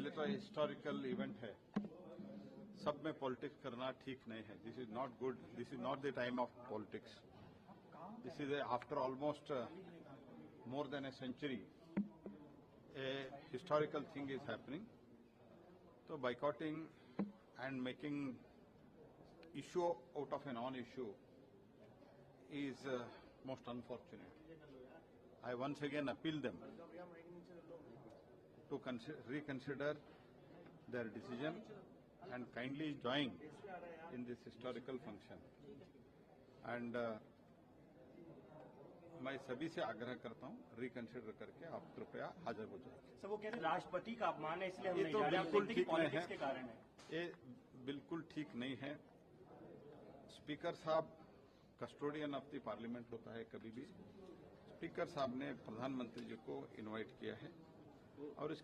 पहले तो historical event है, सब में पॉलिटिक्स करना ठीक नहीं है. This is not good. This is not the time of politics. This is after almost more than a century, a historical thing is happening. So boycotting and making issue out of a non-issue is most unfortunate. I once again appeal them to reconsider their decision and kindly join in this historical function. And मैं सभी से आग्रह करता हूं, reconsider करके आप कृपया हाजिर हो जाइए. सर वो कह रहे हैं राष्ट्रपति का अपमान है इसलिए हम ये नहीं तो जा रहे. आप बिल्कुल देखते हैं कि ठीक नहीं पॉलिटिक्स है. के कारण है. ये बिल्कुल ठीक नहीं है. स्पीकर साहब कस्टोडियन ऑफ द पार्लियामेंट होता है. कभी भी स्पीकर साहब ने प्रधानमंत्री जी को इनवाइट किया है और इसके